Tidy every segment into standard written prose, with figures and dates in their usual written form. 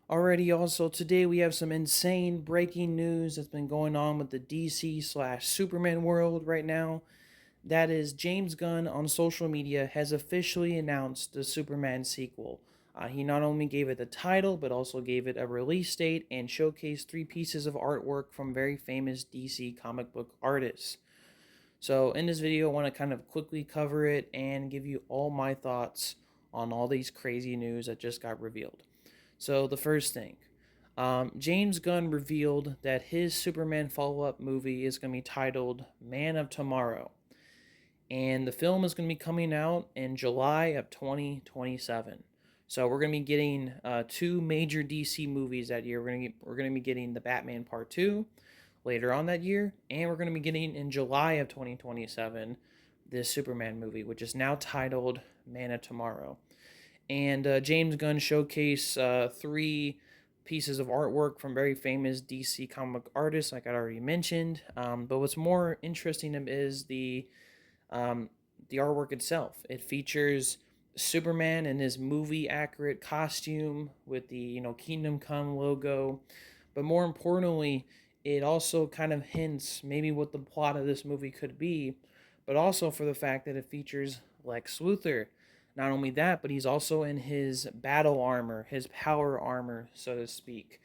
Alrighty, also today we have some insane breaking news that's been going on with the DC slash Superman world right now. That is, James Gunn on social media has officially announced the Superman sequel. He not only gave it the title, but also gave it a release date and showcased three pieces of artwork from very famous DC comic book artists. So, in this video, I want to kind of quickly cover it and give you all my thoughts on all these crazy news that just got revealed. So, the first thing, James Gunn revealed that his Superman follow up movie is going to be titled Man of Tomorrow. And the film is going to be coming out in July of 2027. So we're going to be getting two major DC movies that year. We're going to be getting the Batman Part 2 later on that year, and we're going to be getting in July of 2027 this Superman movie, which is now titled Man of Tomorrow. And James Gunn showcased three pieces of artwork from very famous DC comic artists, like I already mentioned. But what's more interesting is um, the artwork itself. It features Superman in his movie accurate costume with the Kingdom Come logo, but more importantly, it also kind of hints maybe what the plot of this movie could be, but also for the fact that it features Lex Luthor. Not only that, but he's also in his battle armor, his power armor, so to speak.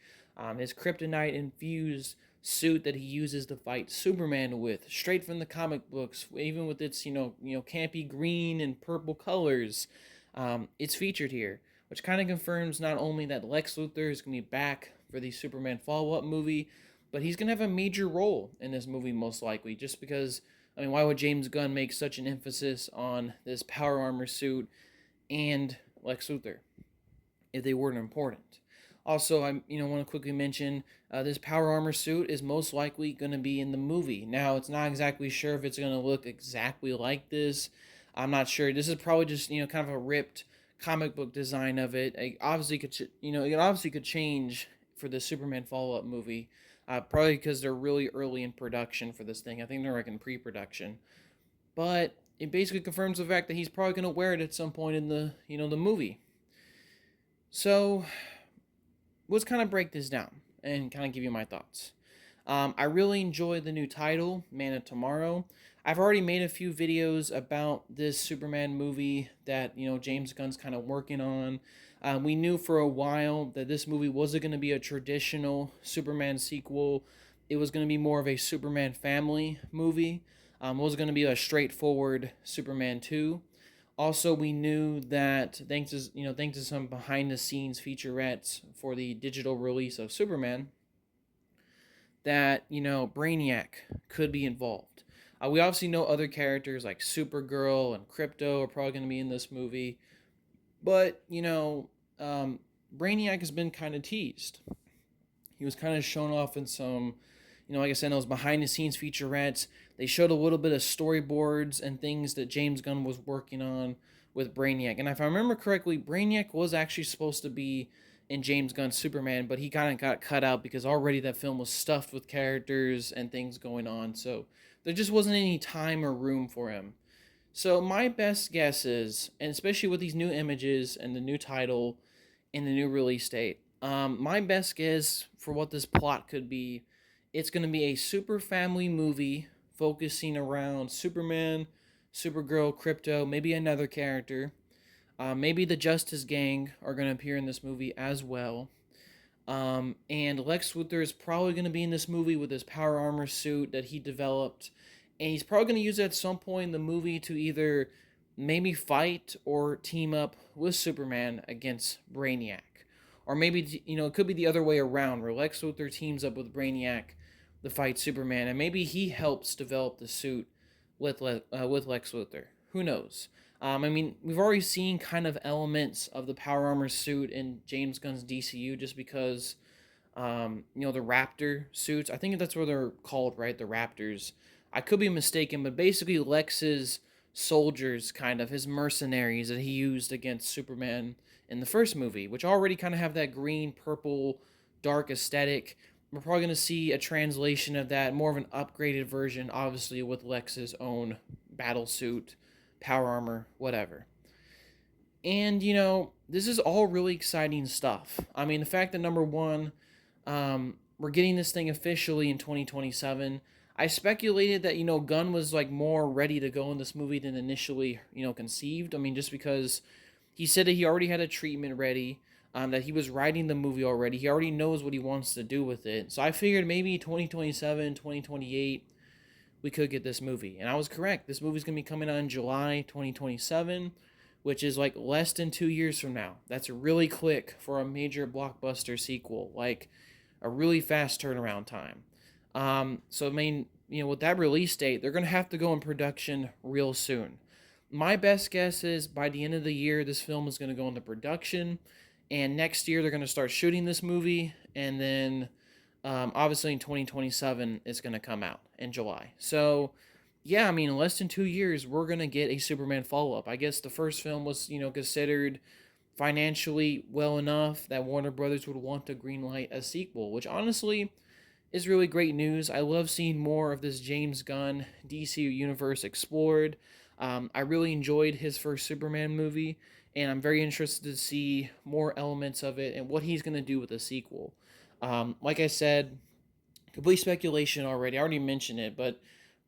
His kryptonite infused suit that he uses to fight Superman with, straight from the comic books, even with its campy green and purple colors. It's featured here, which kind of confirms not only that Lex Luthor is going to be back for the Superman follow-up movie, but he's going to have a major role in this movie most likely, just because, I mean, why would James Gunn make such an emphasis on this power armor suit and Lex Luthor if they weren't important? Also, I want to quickly mention this power armor suit is most likely going to be in the movie. Now, it's not exactly sure if it's going to look exactly like this. I'm not sure. This is probably just kind of a ripped comic book design of it. It obviously could it obviously could change for the Superman follow up movie. Probably because they're really early in production for this thing. I think they're like in pre-production, but it basically confirms the fact that he's probably going to wear it at some point in the the movie. So let's kind of break this down and kind of give you my thoughts. I really enjoy the new title, Man of Tomorrow. I've already made a few videos about this Superman movie that James Gunn's kind of working on. We knew for a while that this movie wasn't going to be a traditional Superman sequel. It was going to be more of a Superman family movie. It was going to be a straightforward Superman 2. Also, we knew that thanks to some behind the scenes featurettes for the digital release of Superman, that Brainiac could be involved. We obviously know other characters like Supergirl and Crypto are probably going to be in this movie, but Brainiac has been kind of teased. He was kind of shown off in some, like I said, those behind the scenes featurettes. They showed a little bit of storyboards and things that James Gunn was working on with Brainiac. And if I remember correctly, Brainiac was actually supposed to be in James Gunn's Superman, but he kind of got cut out because already that film was stuffed with characters and things going on. So there just wasn't any time or room for him. So my best guess is, and especially with these new images and the new title and the new release date, my best guess for what this plot could be, it's going to be a super family movie focusing around Superman, Supergirl, Crypto, maybe another character. Maybe the Justice Gang are going to appear in this movie as well. And Lex Luthor is probably going to be in this movie with his power armor suit that he developed. And he's probably going to use it at some point in the movie to either maybe fight or team up with Superman against Brainiac. Or maybe, it could be the other way around, where Lex Luthor teams up with Brainiac to fight Superman. And maybe he helps develop the suit with Lex Luthor. Who knows? We've already seen kind of elements of the power armor suit in James Gunn's DCU just because, the Raptor suits. I think that's what they're called, right? The Raptors. I could be mistaken, but basically Lex's soldiers, kind of, his mercenaries that he used against Superman in the first movie, which already kind of have that green, purple, dark aesthetic. We're probably going to see a translation of that, more of an upgraded version, obviously, with Lex's own battle suit, power armor, whatever. And, this is all really exciting stuff. I mean, the fact that number one, we're getting this thing officially in 2027. I speculated that, Gunn was like more ready to go in this movie than initially, conceived. I mean, just because he said that he already had a treatment ready, that he was writing the movie already. He already knows what he wants to do with it. So I figured maybe 2027, 2028, we could get this movie. And I was correct. This movie's going to be coming out in July 2027, which is like less than 2 years from now. That's really quick for a major blockbuster sequel, like a really fast turnaround time. So, I mean, with that release date, they're going to have to go in production real soon. My best guess is by the end of the year, this film is going to go into production. And next year, they're going to start shooting this movie. And then obviously in 2027 it's going to come out in July. So yeah, I mean, in less than 2 years we're going to get a Superman follow-up. I guess the first film was, considered financially well enough that Warner Brothers would want to greenlight a sequel, which honestly is really great news. I love seeing more of this James Gunn DC universe explored. I really enjoyed his first Superman movie, and I'm very interested to see more elements of it and what he's going to do with the sequel. Like I said, complete speculation already. I already mentioned it, but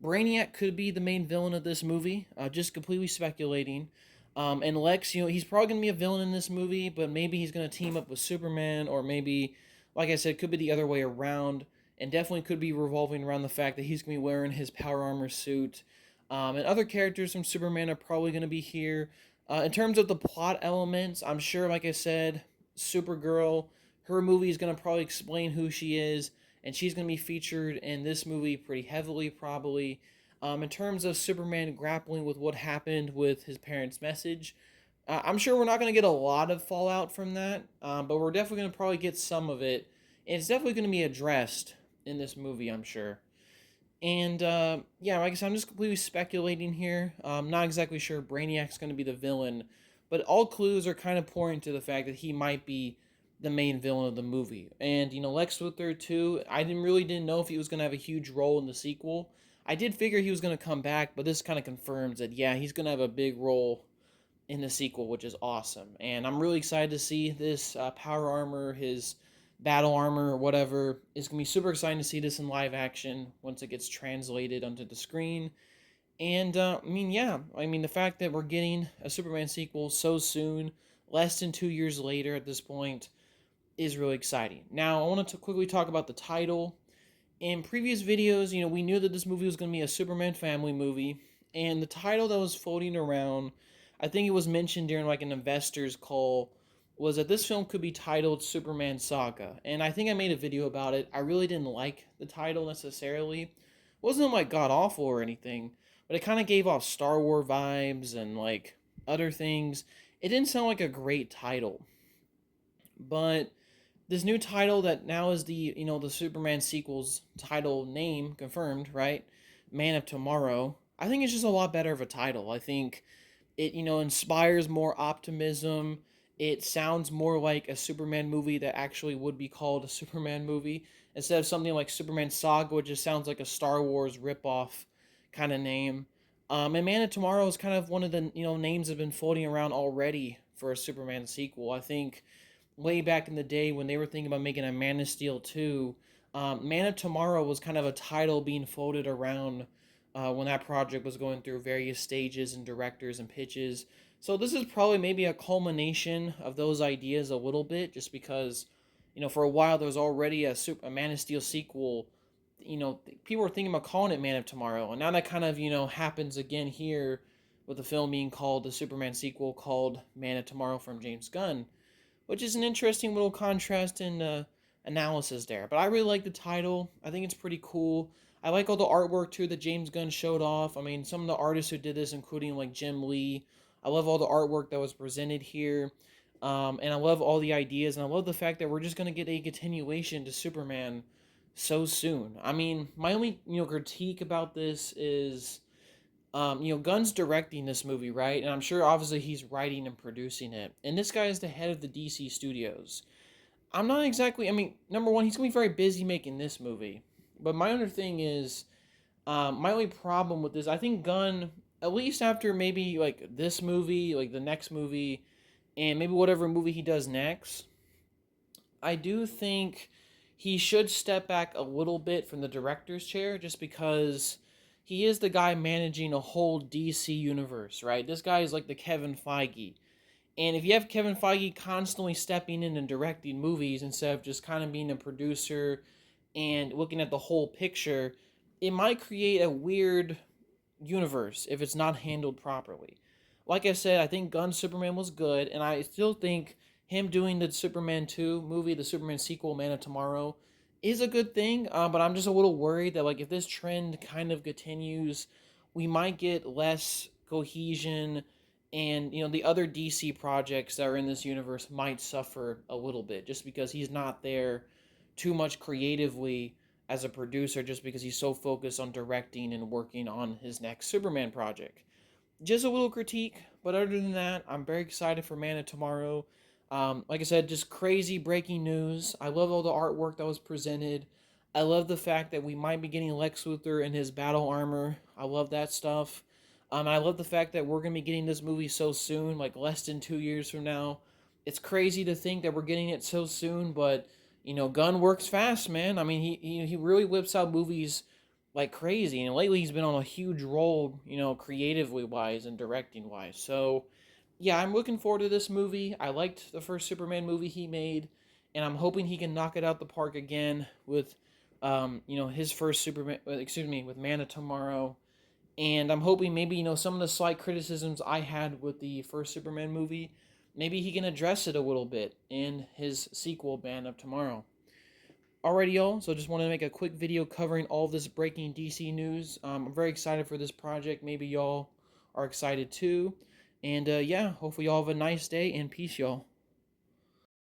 Brainiac could be the main villain of this movie. Just completely speculating. And Lex, he's probably going to be a villain in this movie, but maybe he's going to team up with Superman, or maybe, like I said, could be the other way around. And definitely could be revolving around the fact that he's going to be wearing his power armor suit. And other characters from Superman are probably going to be here. In terms of the plot elements, I'm sure, like I said, Supergirl, her movie is going to probably explain who she is, and she's going to be featured in this movie pretty heavily, probably. In terms of Superman grappling with what happened with his parents' message, I'm sure we're not going to get a lot of fallout from that, but we're definitely going to probably get some of it. And it's definitely going to be addressed in this movie, I'm sure. And yeah, like I said, I'm just completely speculating here. I'm not exactly sure Brainiac's going to be the villain, but all clues are kind of pointing to the fact that he might be the main villain of the movie. And Lex Luthor too. I didn't know if he was going to have a huge role in the sequel. I did figure he was going to come back, but this kind of confirms that yeah, he's going to have a big role in the sequel, which is awesome. And I'm really excited to see this power armor, his battle armor, or whatever. It's going to be super exciting to see this in live action once it gets translated onto the screen. And, the fact that we're getting a Superman sequel so soon, less than 2 years later at this point, is really exciting. Now, I want to quickly talk about the title. In previous videos, we knew that this movie was going to be a Superman family movie, and the title that was floating around, I think it was mentioned during like an investor's call, was that this film could be titled Superman Saga. And I think I made a video about it. I really didn't like the title necessarily. It wasn't like god awful or anything, but it kind of gave off Star Wars vibes and like other things. It didn't sound like a great title. But this new title that now is the Superman sequel's title name confirmed, right? Man of Tomorrow. I think it's just a lot better of a title. I think it inspires more optimism. It sounds more like a Superman movie that actually would be called a Superman movie instead of something like Superman Saga, which just sounds like a Star Wars ripoff kind of name. And Man of Tomorrow is kind of one of the names that have been floating around already for a Superman sequel. I think way back in the day when they were thinking about making a Man of Steel 2, Man of Tomorrow was kind of a title being floated around when that project was going through various stages and directors and pitches. So this is probably maybe a culmination of those ideas a little bit, just because, for a while there was already a Man of Steel sequel. People were thinking about calling it Man of Tomorrow, and now that kind of, happens again here with the film being called the Superman sequel called Man of Tomorrow from James Gunn, which is an interesting little contrast and analysis there. But I really like the title. I think it's pretty cool. I like all the artwork too that James Gunn showed off. I mean, some of the artists who did this, including like Jim Lee. I love all the artwork that was presented here. And I love all the ideas, and I love the fact that we're just going to get a continuation to Superman so soon. I mean, my only, critique about this is, Gunn's directing this movie, right? And I'm sure obviously he's writing and producing it. And this guy is the head of the DC studios. I'm not exactly, number one, he's going to be very busy making this movie. But my other thing is, my only problem with this, I think Gunn, at least after maybe like this movie, like the next movie, and maybe whatever movie he does next, I do think he should step back a little bit from the director's chair just because he is the guy managing a whole DC universe, right? This guy is like the Kevin Feige. And if you have Kevin Feige constantly stepping in and directing movies instead of just kind of being a producer and looking at the whole picture, it might create a weird universe if it's not handled properly. Like I said, I think Gunn's Superman was good, and I still think him doing the Superman 2 movie, the Superman sequel, Man of Tomorrow, is a good thing. But I'm just a little worried that like if this trend kind of continues, we might get less cohesion, and the other DC projects that are in this universe might suffer a little bit just because he's not there too much creatively as a producer just because he's so focused on directing and working on his next Superman project. Just a little critique, but other than that, I'm very excited for Man of Tomorrow. Like I said, just crazy breaking news. I love all the artwork that was presented. I love the fact that we might be getting Lex Luthor in his battle armor. I love that stuff. I love the fact that we're going to be getting this movie so soon, like less than 2 years from now. It's crazy to think that we're getting it so soon, but Gunn works fast, man. I mean, he really whips out movies like crazy, and lately he's been on a huge roll, creatively wise and directing wise. So, yeah, I'm looking forward to this movie. I liked the first Superman movie he made, and I'm hoping he can knock it out the park again with, his first Superman. Excuse me, with Man of Tomorrow. And I'm hoping maybe, some of the slight criticisms I had with the first Superman movie, maybe he can address it a little bit in his sequel, Man of Tomorrow. Alrighty, y'all, so just wanted to make a quick video covering all of this breaking DC news. I'm very excited for this project. Maybe y'all are excited too. And yeah, hopefully y'all have a nice day, and peace, y'all.